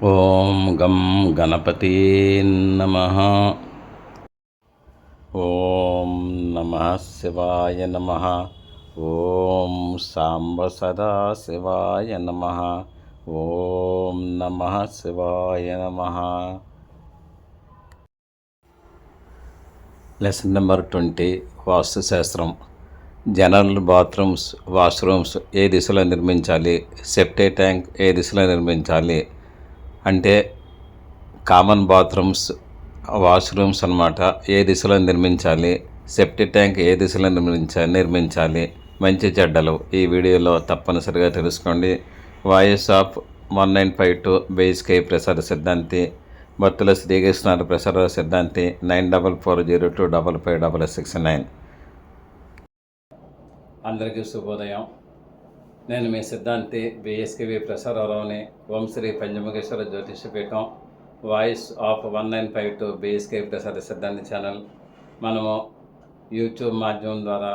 ఓం గం గణపతే నమః. ఓం నమః శివాయ నమః. ఓం సాంబ సదా శివాయ నమః. ఓం నమః శివాయ నమః. Lesson number 20. వాస్తుశాస్త్రం. జనరల్ బాత్రూమ్స్, వాష్రూమ్స్ ఏ దిశలో నిర్మించాలి? సెప్టిక్ ట్యాంక్ ఏ దిశలో నిర్మించాలి? అంటే కామన్ బాత్రూమ్స్, వాష్రూమ్స్ అన్నమాట. ఏ దిశలో నిర్మించాలి? సెప్టిక్ ట్యాంక్ ఏ దిశలో నిర్మించాలి? మంచి చెడ్డలు ఈ వీడియోలో తప్పనిసరిగా తెలుసుకోండి. వాయిస్ ఆఫ్ 1952 బేస్కై ప్రసార సిద్ధాంతి, భక్తుల శ్రీకృష్ణ ప్రసార సిద్ధాంతి 9440255669. అందరికీ శుభోదయం. నేను మీ సిద్ధాంతి బిఎస్కేవి ప్రసారరావుని. ఓం Shri Panchamukheshwara Jyotishapeetham, voice of 1952 BSK Prasara Siddhanti channel. మనము యూట్యూబ్ మాధ్యమం ద్వారా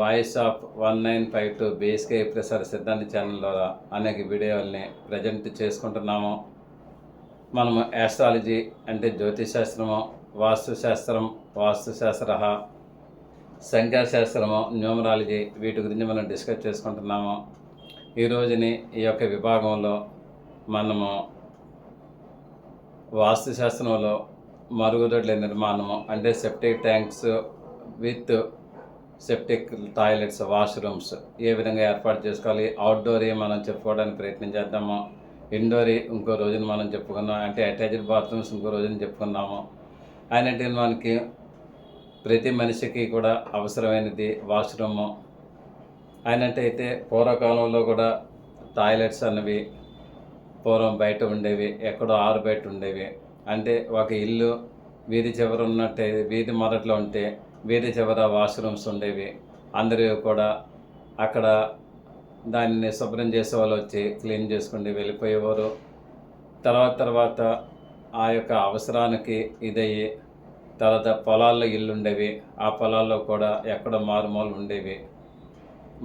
voice of 1952 BSK Prasara Siddhanti channel ద్వారా అనేక వీడియోల్ని ప్రజెంట్ చేసుకుంటున్నాము. మనము ఆస్ట్రాలజీ అంటే జ్యోతిశాస్త్రము, వాస్తుశాస్త్రం, వాస్తుశాస్త్ర, సంఖ్యాశాస్త్రము, న్యూమరాలజీ వీటి గురించి మనం డిస్కస్ చేసుకుంటున్నాము. ఈరోజుని ఈ యొక్క విభాగంలో మనము వాస్తుశాస్త్రంలో మరుగుదొడ్ల నిర్మాణము అంటే septic tanks with septic toilets, washrooms ఏ విధంగా ఏర్పాటు చేసుకోవాలి. అవుట్డోర్ మనం చెప్పుకోవడానికి ప్రయత్నం చేద్దాము. ఇండోర్ ఇంకో రోజున మనం చెప్పుకున్నాం. అంటే అటాచ్డ్ బాత్రూమ్స్ ఇంకో రోజున చెప్పుకున్నాము. అయినట్టు మనకి ప్రతి మనిషికి కూడా అవసరమైనది వాష్రూము. అయినట్టయితే పూర్వకాలంలో కూడా టాయిలెట్స్ అన్నవి పూర్వం బయట ఉండేవి, ఎక్కడో ఆరు బయట ఉండేవి. అంటే ఒక ఇల్లు వీధి చివర ఉన్నట్టే, వీధి మొదట్లో ఉంటే వీధి చివర వాష్రూమ్స్ ఉండేవి. అందరూ కూడా అక్కడ దానిని శుభ్రం చేసే వాళ్ళు వచ్చి క్లీన్ చేసుకుంటూ వెళ్ళిపోయేవారు. తర్వాత ఆ యొక్క అవసరానికి ఇదయ్యి తర్వాత పొలాల్లో ఇల్లు ఉండేవి. ఆ పొలాల్లో కూడా ఎక్కడో మారుమూలు ఉండేవి.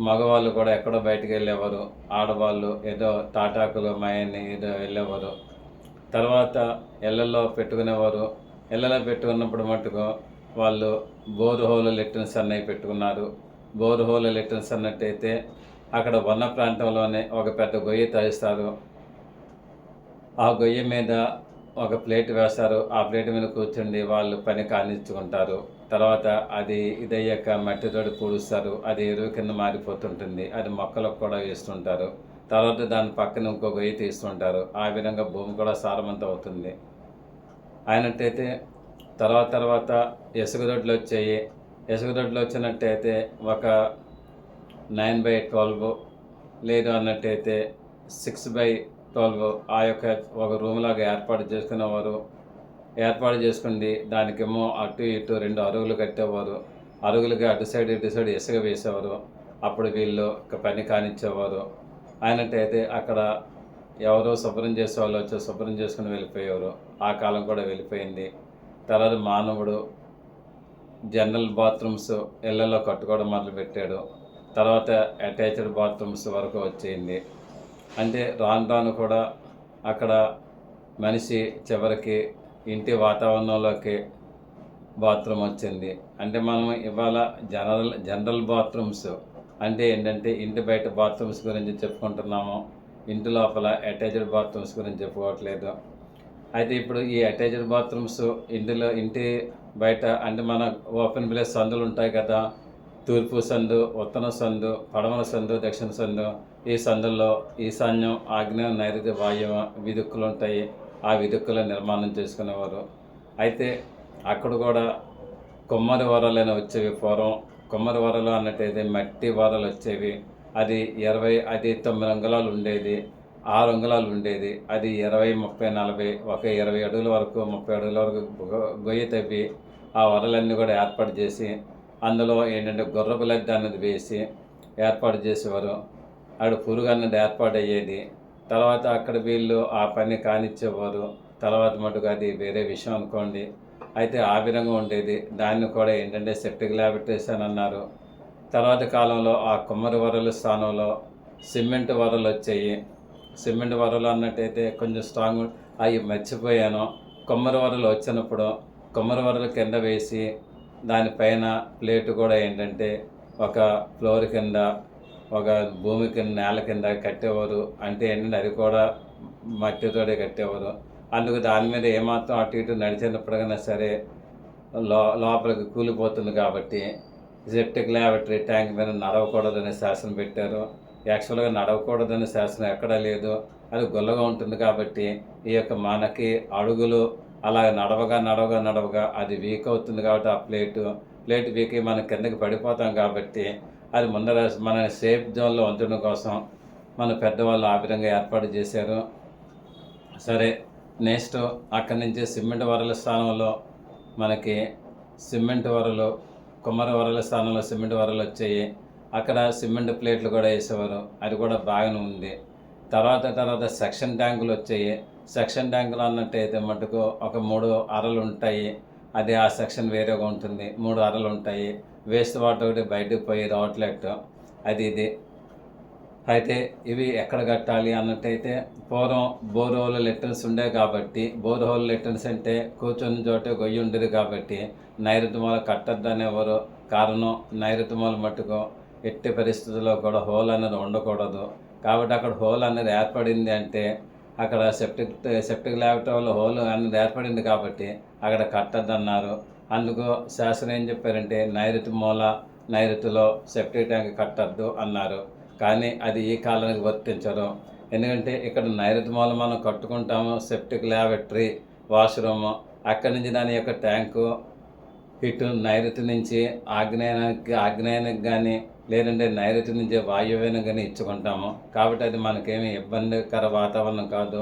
మగవాళ్ళు కూడా ఎక్కడో బయటికి వెళ్ళేవారు, ఆడవాళ్ళు ఏదో తాటాకులు మాయని ఏదో వెళ్ళేవారు. తర్వాత ఇళ్ళల్లో పెట్టుకునేవారు. ఇళ్ళలో పెట్టుకున్నప్పుడు మటుకు వాళ్ళు బోర్హోల్ లెట్రిన్స్ అన్నవి పెట్టుకున్నారు. బోర్హోల్ లెట్రిన్స్ అన్నట్టయితే అక్కడ వన ప్రాంతంలోనే ఒక పెద్ద గొయ్యి తవ్విస్తారు. ఆ గొయ్యి మీద ఒక ప్లేట్ వేస్తారు. ఆ ప్లేట్ మీద కూర్చుండి వాళ్ళు పని కానిచ్చుకుంటారు. తర్వాత అది ఇదయ్యాక మట్టితోటి పూడుస్తారు. అది ఎరువు కింద మారిపోతుంటుంది. అది మొక్కలకు కూడా వేస్తుంటారు. తర్వాత దాని పక్కన ఇంకో గొయ్యి తీస్తుంటారు. ఆ విధంగా భూమి కూడా సారవంతం అవుతుంది. అయినట్టయితే తర్వాత ఇసుకదొడ్లు వచ్చాయి. ఇసుకదొడ్లు వచ్చినట్టయితే ఒక 9/12 లేదు అన్నట్టయితే 6/12 ఆ యొక్క ఒక రూమ్ లాగా ఏర్పాటు చేసుకునేవారు. ఏర్పాటు చేసుకుంది దానికేమో అటు ఇటు 2 అరుగులు కట్టేవారు. అరుగులకి అటు సైడ్ ఇటు సైడ్ ఇసుక వేసేవారు. అప్పుడు వీళ్ళు పని కానిచ్చేవారు. అయినట్టయితే అక్కడ ఎవరో శుభ్రం చేసే వాళ్ళు వచ్చి శుభ్రం చేసుకుని వెళ్ళిపోయేవారు. ఆ కాలం కూడా వెళ్ళిపోయింది. తర్వాత మానవుడు జనరల్ బాత్రూమ్స్ ఇళ్లలో కట్టుకోవడం మొదలుపెట్టాడు. తర్వాత అటాచ్డ్ బాత్రూమ్స్ వరకు వచ్చింది. అంటే రాను కూడా అక్కడ మనిషి చివరికి ఇంటి వాతావరణంలోకి బాత్రూమ్ వచ్చింది. అంటే మనం ఇవాళ జనరల్ బాత్రూమ్స్ అంటే ఏంటంటే ఇంటి బయట బాత్రూమ్స్ గురించి చెప్పుకుంటున్నాము. ఇంటి లోపల అటాచ్డ్ బాత్రూమ్స్ గురించి చెప్పుకోవట్లేదు. అయితే ఇప్పుడు ఈ అటాచ్డ్ బాత్రూమ్స్ ఇంటి బయట అంటే మన ఓపెన్ ప్లేస్ సందులు ఉంటాయి కదా, తూర్పు సందు, ఉత్తర సందు, పడమర సందు, దక్షిణ సందు. ఈ సందుల్లో ఈశాన్యం, ఆగ్నేయం, నైరుతి, వాయువ్య విదుక్కులు ఉంటాయి. ఆ విదుక్కుల నిర్మాణం చేసుకునేవారు. అయితే అక్కడ కూడా కొమ్మరి వరలైన వచ్చేవి. పూర్వం కొమ్మరి వరలు అన్నట్టయితే మట్టి వరలు వచ్చేవి. అది 9 అంగుళాలు ఉండేది, 6 అంగుళాలు ఉండేది. అది 20, 30, 40 ఒక 20 అడుగుల వరకు 30 అడుగుల వరకు గొయ్యి తవ్వి ఆ వరలన్నీ కూడా ఏర్పాటు చేసి అందులో ఏంటంటే గుర్రపు లద్దె అన్నది వేసి ఏర్పాటు చేసేవారు. అక్కడ పురుగు అన్నది ఏర్పాటు అయ్యేది. తర్వాత అక్కడ వీళ్ళు ఆ పని కానిచ్చేవారు. తర్వాత మటుకు అది వేరే విషయం అనుకోండి. అయితే ఆ విధంగా ఉండేది. దాన్ని కూడా ఏంటంటే సెప్టిక్ ల్యాబొరేటరీస్ అని అన్నారు. తర్వాత కాలంలో ఆ కుమ్మరి వరల స్థానంలో సిమెంట్ వరలు వచ్చాయి. సిమెంట్ వరలు అన్నట్టయితే కొంచెం స్ట్రాంగ్ అవి మర్చిపోయాను. కొమ్మరి వరలు వచ్చినప్పుడు కొమ్మరి వరలు కింద వేసి దానిపైన ప్లేటు కూడా ఏంటంటే ఒక ఫ్లోర్ కింద ఒక భూమి కింద నేల కింద కట్టేవారు. అంటే ఏంటంటే అది కూడా మట్టితోనే కట్టేవారు. అందుకు దాని మీద ఏమాత్రం అటు ఇటు నడిచినప్పుడైనా సరే లోపలికి కూలిపోతుంది కాబట్టి సెప్టిక్ ల్యాబరేటరీ ట్యాంక్ మీద నడవకూడదని శాసనం పెట్టారు. యాక్చువల్గా నడవకూడదని శాసనం ఎక్కడా లేదు. అది గుల్లగా ఉంటుంది కాబట్టి ఈ యొక్క మనకి అడుగులు అలా నడవగా అది వీక్ అవుతుంది కాబట్టి ఆ ప్లేట్ వీక్ అయ్యి మనం కిందకి పడిపోతాం కాబట్టి అది ముందర మన సేఫ్ జోన్లో ఉంచడం కోసం మన పెద్దవాళ్ళు ఆ విధంగా ఏర్పాటు చేశారు. సరే, నెక్స్ట్ అక్కడి నుంచి సిమెంట్ వరల స్థానంలో మనకి సిమెంట్ వరలు కుమ్మరి వరల స్థానంలో సిమెంట్ వరలు వచ్చాయి. అక్కడ సిమెంట్ ప్లేట్లు కూడా వేసేవారు. అది కూడా బాగానే ఉంది. తర్వాత సెక్షన్ ట్యాంకులు వచ్చాయి. సెక్షన్ ట్యాంకులు అన్నట్టయితే మటుకు ఒక 3 అరలు ఉంటాయి. అది ఆ సెక్షన్ వేరేగా ఉంటుంది. 3 అరలు ఉంటాయి. వేస్ట్ వాటర్ ఒకటి బయటకు పోయి అవుట్లెట్ అది ఇది. అయితే ఇవి ఎక్కడ కట్టాలి అన్నట్టయితే పూర్వం బోర్హోల్ లెటర్స్ ఉండే కాబట్టి బోర్హోల్ లెటర్స్ అంటే కూర్చొని చోటే గొయ్యి ఉండేది కాబట్టి నైరుతి మూల కట్టద్దనేవారు. కారణం నైరుతి మూల మట్టుకు ఎట్టి పరిస్థితుల్లో కూడా హోల్ అనేది ఉండకూడదు. కాబట్టి అక్కడ హోల్ అనేది ఏర్పడింది అంటే అక్కడ సెప్టిక్ ల్యాబరేటరీలో హోల్ అనేది ఏర్పడింది కాబట్టి అక్కడ కట్టద్దన్నారు. అందుకు శాస్త్రం ఏం చెప్పారంటే నైరుతిలో సెప్టిక్ ట్యాంక్ కట్టద్దు అన్నారు. కానీ అది ఈ కాలానికి వర్తించరు. ఎందుకంటే ఇక్కడ నైరుతి మూల మనం కట్టుకుంటాము సెప్టిక్ ల్యాబరేటరీ వాష్రూము. అక్కడి నుంచి దాని యొక్క ట్యాంకు ఇటు నైరుతి నుంచి ఆగ్నేయానికి కానీ లేదంటే నైరుతి నుంచి వాయువ్యానికి కానీ ఇచ్చుకుంటాము. కాబట్టి అది మనకేమీ ఇబ్బందికర వాతావరణం కాదు.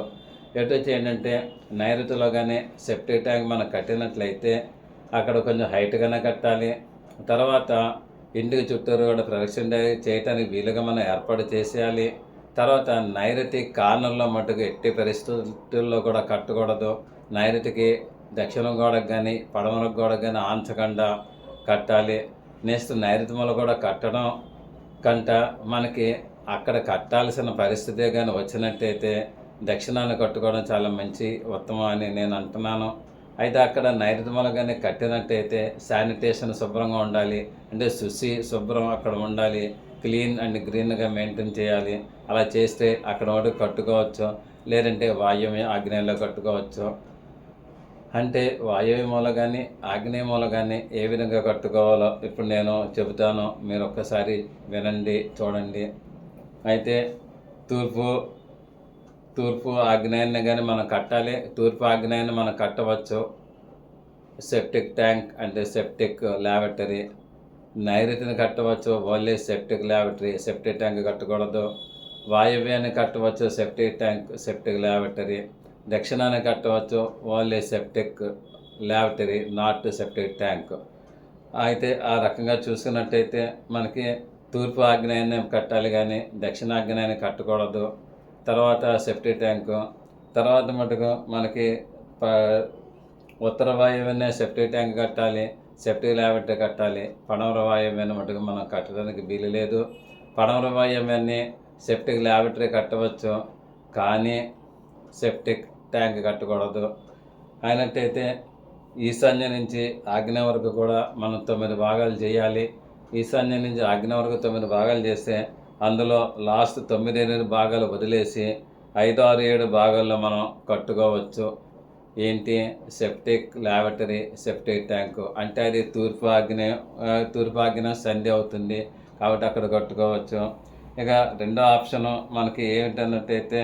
ఎటు వచ్చి ఏంటంటే నైరుతిలో కానీ సెప్టిక్ ట్యాంక్ మనం కట్టినట్లయితే అక్కడ కొంచెం హైట్గానే కట్టాలి. తర్వాత ఇంటికి చుట్టూరు కూడా ప్రదక్షిణ చేయటానికి వీలుగా మనం ఏర్పాటు చేసేయాలి. తర్వాత నైరుతి కార్నర్లో మటుకు ఎట్టి పరిస్థితుల్లో కూడా కట్టకూడదు. నైరుతికి దక్షిణం గోడకు కానీ పడమర గోడకు కానీ ఆంచకుండా కట్టాలి. నెక్స్ట్ నైరుతి మూల కూడా కట్టడం కంట మనకి అక్కడ కట్టాల్సిన పరిస్థితే కానీ వచ్చినట్టయితే దక్షిణాన్ని కట్టుకోవడం చాలా మంచి ఉత్తమం అని నేను అంటున్నాను. అయితే అక్కడ నైరుతి మూల కానీ కట్టినట్టయితే శానిటేషన్ శుభ్రంగా ఉండాలి. అంటే శుభ్రం అక్కడ ఉండాలి. క్లీన్ అండ్ గ్రీన్గా మెయింటైన్ చేయాలి. అలా చేస్తే అక్కడ ఒకటి కట్టుకోవచ్చు. లేదంటే వాయువ్య ఆగ్నేయంలో కట్టుకోవచ్చు. అంటే వాయువ్య మూల కానీ ఆగ్నేయ మూల కానీ ఏ విధంగా కట్టుకోవాలో ఇప్పుడు నేను చెబుతాను. మీరు ఒక్కసారి వినండి, చూడండి. అయితే తూర్పు ఆగ్నేయాన్ని కానీ మనం కట్టాలి. తూర్పు ఆగ్నేయాన్ని మనం కట్టవచ్చు. సెప్టిక్ ట్యాంక్ అంటే సెప్టిక్ ల్యాబరేటరీ. నైరుతిని కట్టవచ్చు, only septic laboratory. Septic tank కట్టకూడదు. వాయువ్యాన్ని కట్టవచ్చు, సెప్టిక్ ల్యాబరేటరీ. దక్షిణాన్ని కట్టవచ్చు, only septic laboratory, not septic tank. అయితే ఆ రకంగా చూసుకున్నట్టయితే మనకి తూర్పు ఆగ్నేయాన్ని కట్టాలి కానీ దక్షిణాగ్నేయాన్ని కట్టకూడదు. తర్వాత సెప్టిక్ ట్యాంకు. తర్వాత మటుకు మనకి ఉత్తర వాయువ్యాన్ని సెప్టిక్ ట్యాంక్ కట్టాలి, సెప్టిక్ ల్యాబరేటరీ కట్టాలి. పడమర వాయువ్యాన్ని మటుకు మనం కట్టడానికి వీలు లేదు. పడమర వాయువ్యాన్ని సెప్టిక్ ల్యాబరేటరీ కట్టవచ్చు కానీ సెప్టిక్ ట్యాంక్ కట్టకూడదు. అయినట్టయితే ఈశాన్యం నుంచి ఆగ్నేయం వరకు కూడా మనం 9 భాగాలు చేయాలి. ఈశాన్యం నుంచి ఆగ్నేయం వరకు 9 భాగాలు చేస్తే అందులో లాస్ట్ 9-8 భాగాలు వదిలేసి 5, 6, 7 భాగాల్లో మనం కట్టుకోవచ్చు. ఏంటి? Septic laboratory, septic tank. అంటే అది తూర్పు ఆగ్నేయం సంధి అవుతుంది కాబట్టి అక్కడ కట్టుకోవచ్చు. ఇక రెండో ఆప్షను మనకి ఏమిటన్నట్టయితే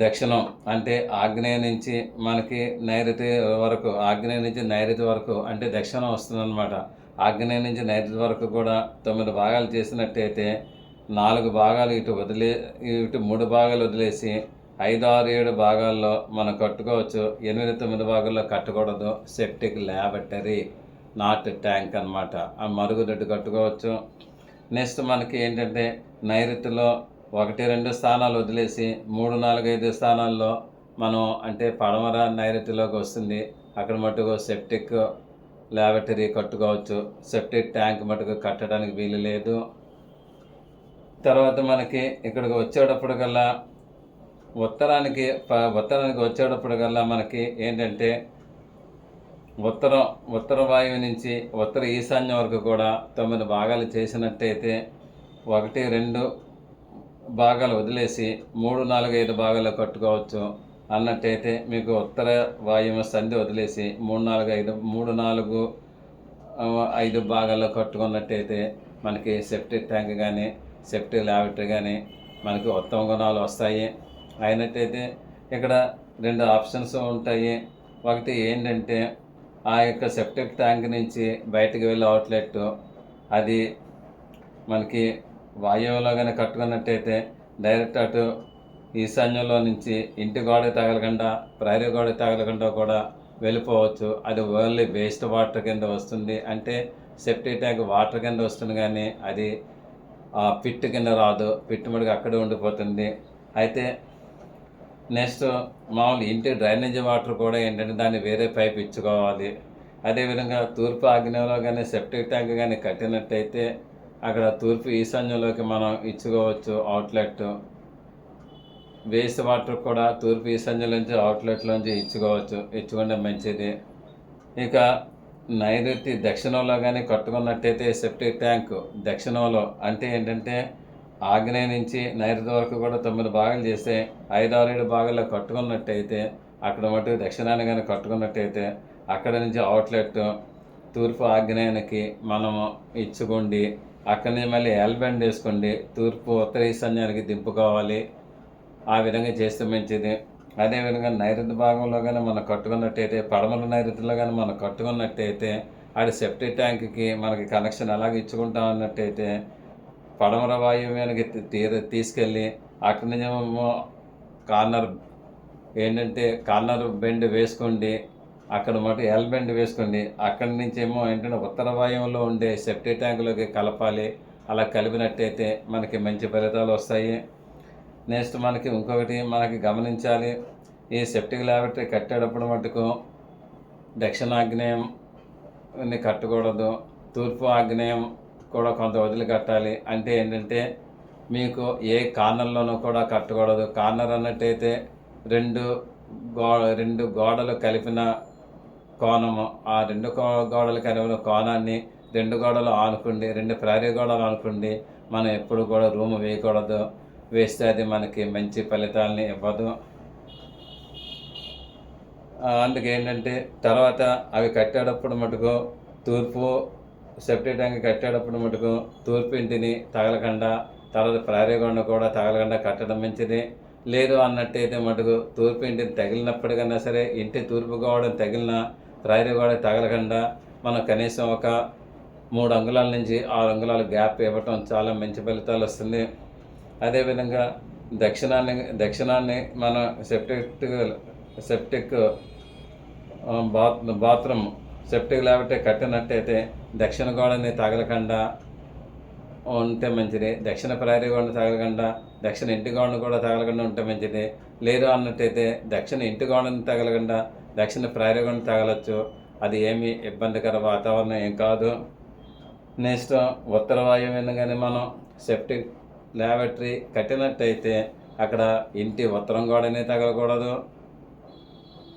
దక్షిణం. అంటే ఆగ్నేయం నుంచి మనకి నైరుతి వరకు, ఆగ్నేయం నుంచి నైరుతి వరకు అంటే దక్షిణం వస్తుందన్నమాట. ఆగ్నేయం నుంచి నైరుతి వరకు కూడా 9 భాగాలు చేసినట్టయితే 4 భాగాలు ఇటు 3 భాగాలు వదిలేసి 5, 6, 7 భాగాల్లో మనం కట్టుకోవచ్చు. 8, 9 భాగాల్లో కట్టకూడదు. సెప్టిక్ ల్యాబరేటరీ, నాట్ ట్యాంక్ అనమాట. ఆ మరుగుదొడ్డు కట్టుకోవచ్చు. నెక్స్ట్ మనకి ఏంటంటే నైరుతిలో 1, 2 స్థానాలు వదిలేసి 3, 4, 5 స్థానాల్లో మనం అంటే పడమర నైరుతిలోకి వస్తుంది. అక్కడ మటుకు సెప్టిక్ ల్యాబరేటరీ కట్టుకోవచ్చు. సెప్టిక్ ట్యాంక్ మటుకు కట్టడానికి వీలు లేదు. తర్వాత మనకి ఇక్కడికి వచ్చేటప్పటికల్లా ఉత్తరానికి వచ్చేటప్పుడు కల్లా మనకి ఏంటంటే ఉత్తర వాయువు నుంచి ఉత్తర ఈశాన్యం వరకు కూడా 9 భాగాలు చేసినట్టయితే 1, 2 భాగాలు వదిలేసి 3, 4, 5 భాగాలు కట్టుకోవచ్చు. అన్నట్టయితే మీకు ఉత్తర వాయువు సంధి వదిలేసి 3, 4, 5 భాగాల్లో కట్టుకున్నట్టయితే మనకి సెప్టిక్ ట్యాంక్ కానీ సెప్టిక్ ల్యాబరేటరీ కానీ మనకి ఉత్తమ గుణాలు వస్తాయి. అయినట్టయితే ఇక్కడ 2 ఆప్షన్స్ ఉంటాయి. ఒకటి ఏంటంటే ఆ యొక్క సెప్టిక్ ట్యాంక్ నుంచి బయటకు వెళ్ళే అవుట్లెట్ అది మనకి వాయువులో కానీ కట్టుకున్నట్టయితే డైరెక్ట్ అటు ఈశాన్యంలో నుంచి ఇంటి గోడ తగలకుండా ప్రహరీ గోడ తగలకుండా కూడా వెళ్ళిపోవచ్చు. అది ఓన్లీ వేస్ట్ వాటర్ కింద వస్తుంది. అంటే సెప్టిక్ ట్యాంక్ వాటర్ కింద వస్తుంది కానీ అది పిట్ కింద రాదు. పిట్టు మడికి అక్కడే ఉండిపోతుంది. అయితే నెక్స్ట్ మామూలు ఇంటి డ్రైనేజీ వాటర్ కూడా ఏంటంటే దాన్ని వేరే పైప్ ఇచ్చుకోవాలి. అదేవిధంగా తూర్పు ఆగ్నేయంలో కానీ సెప్టిక్ ట్యాంక్ కానీ కట్టినట్టయితే అక్కడ తూర్పు ఈశాన్యంలోకి మనం ఇచ్చుకోవచ్చు అవుట్లెట్. వేస్ట్ వాటర్ కూడా తూర్పు ఈశాన్యంలోంచి అవుట్లెట్లోంచి ఇచ్చుకుంటే మంచిది. ఇక నైరుతి దక్షిణంలో కానీ కట్టుకున్నట్టయితే సెప్టిక్ ట్యాంక్ దక్షిణంలో అంటే ఏంటంటే ఆగ్నేయ నుంచి నైరుతి వరకు కూడా 9 భాగాలు చేస్తే 5, 6, 7 భాగాల్లో కట్టుకున్నట్టయితే అక్కడ మటుకు దక్షిణాన్ని కానీ కట్టుకున్నట్టయితే అక్కడ నుంచి అవుట్లెట్ తూర్పు ఆగ్నేయానికి మనము ఇచ్చుకోండి. అక్కడి నుంచి మళ్ళీ ఎల్బెండ్ వేసుకోండి, తూర్పు ఉత్తర ఈశాన్యానికి దింపుకోవాలి. ఆ విధంగా చేస్తే మంచిది. అదేవిధంగా నైరుతి భాగంలో కానీ మనం కట్టుకున్నట్టయితే పడమల నైరుతిలో కానీ మనం కట్టుకున్నట్టయితే ఆడ సెప్టిక్ ట్యాంక్కి మనకి కనెక్షన్ ఎలాగ ఇచ్చుకుంటాం అన్నట్టయితే పడమర వాయువ్యానికి తీసుకెళ్ళి అక్కడి నుంచి కార్నర్ బెండ్ వేసుకోండి. అక్కడ మటు ఎల్ బెండ్ వేసుకోండి. అక్కడి నుంచి ఏంటంటే ఉత్తర వాయువులో ఉండే సెప్టిక్ ట్యాంకులోకి కలపాలి. అలా కలిపినట్టయితే మనకి మంచి ఫలితాలు వస్తాయి. నెక్స్ట్ మనకి ఇంకొకటి గమనించాలి. ఈ సెప్టిక్ ల్యాబరేటరీ కట్టేటప్పుడు మటుకు దక్షిణాగ్నేయాన్ని కట్టకూడదు, తూర్పు ఆగ్నేయం కూడా కొంత వదిలి కట్టాలి. అంటే ఏంటంటే మీకు ఏ కార్నర్లోనూ కూడా కట్టకూడదు. కార్నర్ అన్నట్టయితే రెండు గోడలు కలిపిన కోణము, ఆ 2 గోడలు కలిపిన కోణాన్ని 2 గోడలు ఆనుకోండి, 2 ప్రహరీ గోడలు ఆనుకోండి. మనం ఎప్పుడు కూడా రూమ్ వేయకూడదు. వేస్తే అది మనకి మంచి ఫలితాలని ఇవ్వదు. అందుకేంటంటే తర్వాత అవి కట్టేటప్పుడు మటుకు తూర్పు సెప్టిక్ ట్యాంక్ కట్టేటప్పుడు మటుకు తూర్పు ఇంటిని తగలకుండా తర్వాత ప్రహరీ గోడ కూడా తగలకుండా కట్టడం మంచిది. లేదు అన్నట్టయితే మటుకు తూర్పు ఇంటిని తగిలినప్పటికన్నా సరే ఇంటి తూర్పు గోడను తగిలిన ప్రహరీ గోడ తగలకుండా మనం కనీసం ఒక 3 అంగుళాల నుంచి 6 అంగుళాల గ్యాప్ ఇవ్వటం చాలా మంచి ఫలితాలు వస్తుంది. అదేవిధంగా దక్షిణాన్ని మనం సెప్టిక్ బాత్రూమ్ సెప్టిక్ ల్యాబరేటరీ కట్టినట్టయితే దక్షిణ గోడని తగలకుండా ఉంటే మంచిది. దక్షిణ ప్రహరీ గోడని తగలకుండా దక్షిణ ఇంటి గోడను కూడా తగలకుండా ఉంటే మంచిది. లేదు అన్నట్టయితే దక్షిణ ఇంటి గోడని తగలకుండా దక్షిణ ప్రహరీ గోడని తగలచ్చు. అది ఏమీ ఇబ్బందికర వాతావరణం ఏం కాదు. నెక్స్ట్ ఉత్తర వాయువ్యాన్ని కానీ మనం సెప్టిక్ ల్యాబరేటరీ కట్టినట్టయితే అక్కడ ఇంటి ఉత్తరం గోడని తగలకూడదు,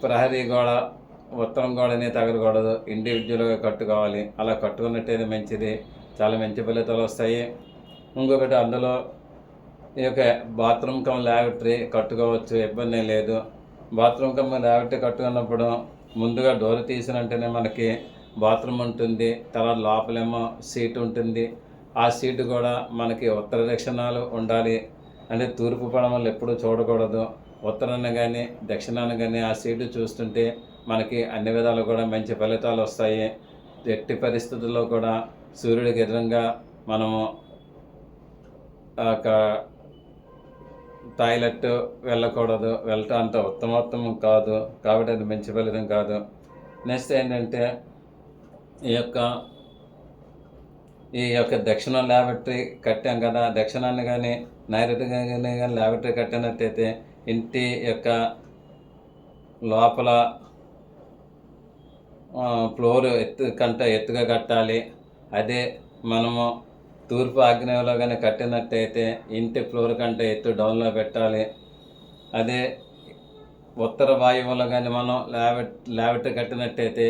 ప్రహరీ గోడ ఉత్తరం గోడని తగలకూడదు. ఇండివిజువల్గా కట్టుకోవాలి. అలా కట్టుకున్నట్టయితే మంచిది, చాలా మంచి ఫలితాలు వస్తాయి. ఇంకొకటి అందులో ఈ యొక్క బాత్రూమ్ కమ్ ల్యాబరేటరీ కట్టుకోవచ్చు, ఇబ్బంది లేదు. బాత్రూమ్ కమ్ ల్యాబరేటరీ కట్టుకున్నప్పుడు ముందుగా డోర్ తీసినంటేనే మనకి బాత్రూమ్ ఉంటుంది. తర్వాత లోపలేమో సీట్ ఉంటుంది. ఆ సీటు కూడా మనకి ఉత్తర దక్షిణాలు ఉండాలి. అంటే తూర్పు పడమలు ఎప్పుడూ చూడకూడదు. ఉత్తరాన్ని కానీ దక్షిణాన్ని కానీ ఆ సీటు చూస్తుంటే మనకి అన్ని విధాలు కూడా మంచి ఫలితాలు వస్తాయి. ఎట్టి పరిస్థితుల్లో కూడా సూర్యుడికి ఎదురుగా మనము టాయిలెట్ వెళ్ళకూడదు. వెళ్ళటం అంత ఉత్తమోత్తమం కాదు, కాబట్టి అది మంచి ఫలితం కాదు. నెక్స్ట్ ఏంటంటే ఈ యొక్క దక్షిణ ల్యాబరేటరీ కట్టాం కదా, దక్షిణాన్ని కానీ నైరుతి కానీ ల్యాబరేటరీ కట్టినట్టయితే ఇంటి యొక్క లోపల ఫ్లోర్ ఎత్తుగా కట్టాలి. అదే మనము తూర్పు ఆగ్నేయంలో కానీ కట్టినట్టయితే ఇంటి ఫ్లోర్ కంటే ఎత్తు డౌన్లో పెట్టాలి. అదే ఉత్తర వాయువులో కానీ మనం లావెట్ కట్టినట్టయితే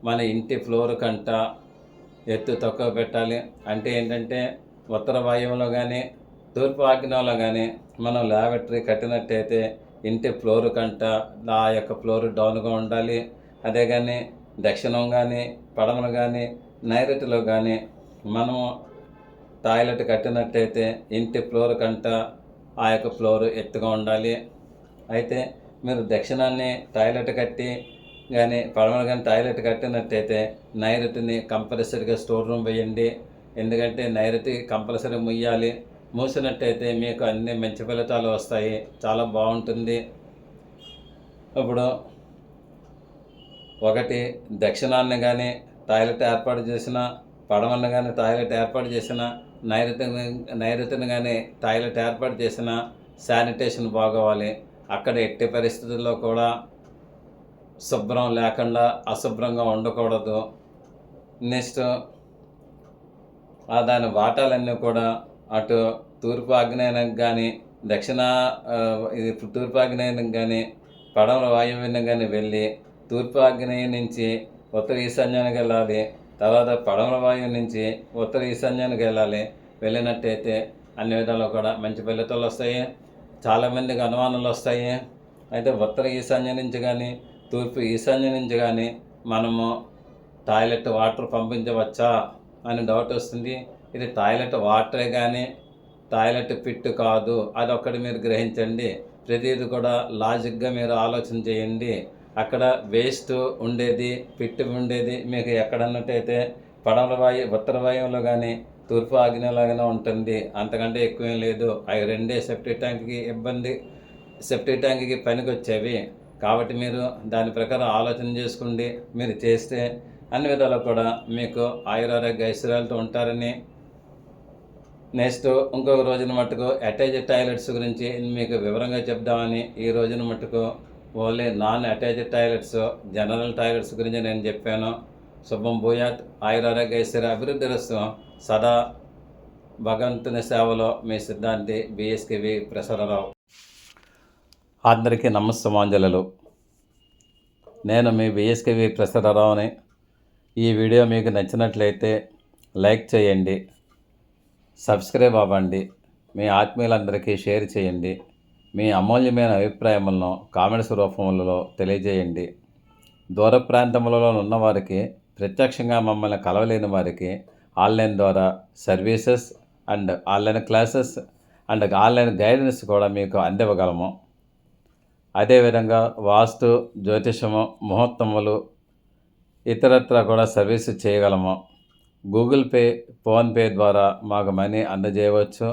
మన ఇంటి ఫ్లోర్ కంట ఎత్తు తక్కువ పెట్టాలి. అంటే ఏంటంటే ఉత్తర వాయువులో కానీ తూర్పు ఆగ్నేయంలో కానీ మనం లావెటరీ కట్టినట్టయితే ఇంటి ఫ్లోర్ కంట ఆ యొక్క ఫ్లోర్ డౌన్గా ఉండాలి. అదే కానీ దక్షిణం కానీ పడమర కానీ నైరుతిలో కానీ మనము టాయిలెట్ కట్టినట్టయితే ఇంటి ఫ్లోర్ కంట ఆ యొక్క ఫ్లోర్ ఎత్తుగా ఉండాలి. అయితే మీరు దక్షిణాన్ని టాయిలెట్ కట్టి కానీ పడమర కానీ టాయిలెట్ కట్టినట్టయితే నైరుతిని కంపల్సరీగా స్టోర్ రూమ్ వేయండి. ఎందుకంటే నైరుతి కంపల్సరీ ముయ్యాలి. మూసినట్టయితే మీకు అన్ని మంచి ఫలితాలు వస్తాయి, చాలా బాగుంటుంది. ఇప్పుడు ఒకటి దక్షిణాన్ని కానీ టాయిలెట్ ఏర్పాటు చేసిన, పడమరని కానీ టాయిలెట్ ఏర్పాటు చేసిన, నైరుతిని కానీ టాయిలెట్ ఏర్పాటు చేసిన శానిటేషన్ బాగోవాలి. అక్కడ ఎట్టి పరిస్థితుల్లో కూడా శుభ్రం లేకుండా అశుభ్రంగా ఉండకూడదు. నెక్స్ట్ దాని వాటాలన్నీ కూడా అటు తూర్పు ఆగ్నేయానికి కానీ తూర్పు ఆగ్నేయానికి కానీ పడమర వాయువ్యానికి కానీ వెళ్ళి తూర్పు ఆగ్నేయం నుంచి ఉత్తర ఈశాన్యానికి వెళ్ళాలి. తర్వాత పడమర వాయువు నుంచి ఉత్తర ఈశాన్యానికి వెళ్ళినట్టయితే అన్ని విధాలు కూడా మంచి ఫలితాలు వస్తాయి. చాలామందికి అనుమానాలు వస్తాయి. అయితే ఉత్తర ఈశాన్యం నుంచి కానీ తూర్పు ఈశాన్యం నుంచి కానీ మనము టాయిలెట్ వాటర్ పంపించవచ్చా అని డౌట్ వస్తుంది. ఇది టాయిలెట్ వాటరే కానీ టాయిలెట్ పిట్టు కాదు, అదొక్కటి మీరు గ్రహించండి. ప్రతిదీ కూడా లాజిక్గా మీరు ఆలోచన చేయండి. అక్కడ వేస్ట్ ఉండేది, పిట్టు ఉండేది మీకు ఎక్కడన్నట్టయితే ఉత్తర వాయువులో కానీ తూర్పు ఆగ్నేయంలో ఉంటుంది. అంతకంటే ఎక్కువేం లేదు. అవి రెండే సెప్టిక్ ట్యాంక్కి పనికి వచ్చేవి. కాబట్టి మీరు దాని ప్రకారం ఆలోచన చేసుకోండి. మీరు చేస్తే అన్ని విధాలు కూడా మీకు ఆయురారోగ్య ఐశ్వర్యాలతో ఉంటారని. నెక్స్ట్ ఇంకొక రోజున మట్టుకు అటాచ్డ్ టాయిలెట్స్ గురించి మీకు వివరంగా చెప్దామని ఈ రోజున మట్టుకు only non attached toilets, general toilets గురించి నేను చెప్పాను. శుభం భూయాత్. ఆయురారోగ్య ఐశ్వర్య అభివృద్ధి రస్తు. సదా భగవంతుని సేవలో మీ సిద్ధాంతి బిఎస్కేవి ప్రసారరావు. అందరికీ నమస్సమాంజలు. నేను మీ బిఎస్కేవి ప్రసారరావుని. ఈ వీడియో మీకు నచ్చినట్లయితే లైక్ చేయండి, సబ్స్క్రైబ్ అవ్వండి, మీ ఆత్మీయులందరికీ షేర్ చేయండి. మీ అమూల్యమైన అభిప్రాయములను కామెంట్స్ రూపంలో తెలియజేయండి. దూర ప్రాంతములలో ఉన్నవారికి, ప్రత్యక్షంగా మమ్మల్ని కలవలేని వారికి ఆన్లైన్ ద్వారా services and online classes and online guidance కూడా మీకు అందివ్వగలము. అదేవిధంగా వాస్తు, జ్యోతిషము, ముహూర్తములు ఇతరత్ర కూడా సర్వీస్ చేయగలము. గూగుల్ పే, ఫోన్పే ద్వారా మాకు మనీ అందజేయవచ్చు.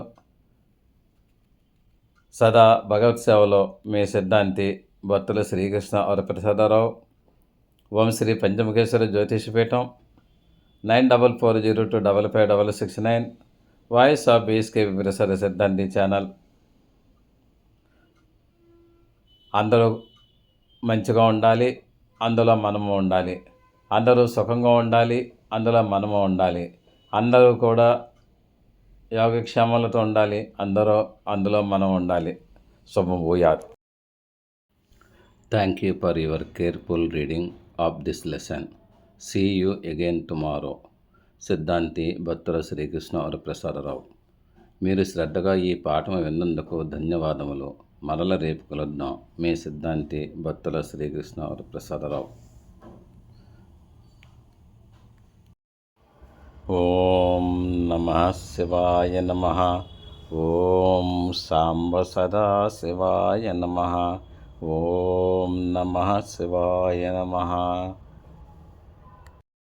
సదా భగవత్ సేవలో మీ సిద్ధాంతి భక్తుల శ్రీకృష్ణ వరప్రసాదరావు. ఓం Shri Panchamukheshwara జ్యోతిషపీఠం. 9440255669. Voice of BSKV ప్రసార సిద్ధాంతి ఛానల్. అందరూ మంచిగా ఉండాలి, అందులో మనము ఉండాలి. అందరూ సుఖంగా ఉండాలి, అందులో మనము ఉండాలి. అందరూ కూడా యోగక్షేమాలతో ఉండాలి, అందులో మనం ఉండాలి. శుభం భూయాత్. Thank you for your careful reading of this lesson. See you again tomorrow. సిద్ధాంతి భక్తుల శ్రీకృష్ణ వరప్రసాదరావు. మీరు శ్రద్ధగా ఈ పాఠం విన్నందుకు ధన్యవాదములు. మరల రేపు కలుద్దాం. మీ సిద్ధాంతి భక్తుల శ్రీకృష్ణ వరప్రసాదరావు. ఓం నమః శివాయ నమః. ఓం సాంబ సదా శివాయ నమః. ఓం నమః శివాయ నమః.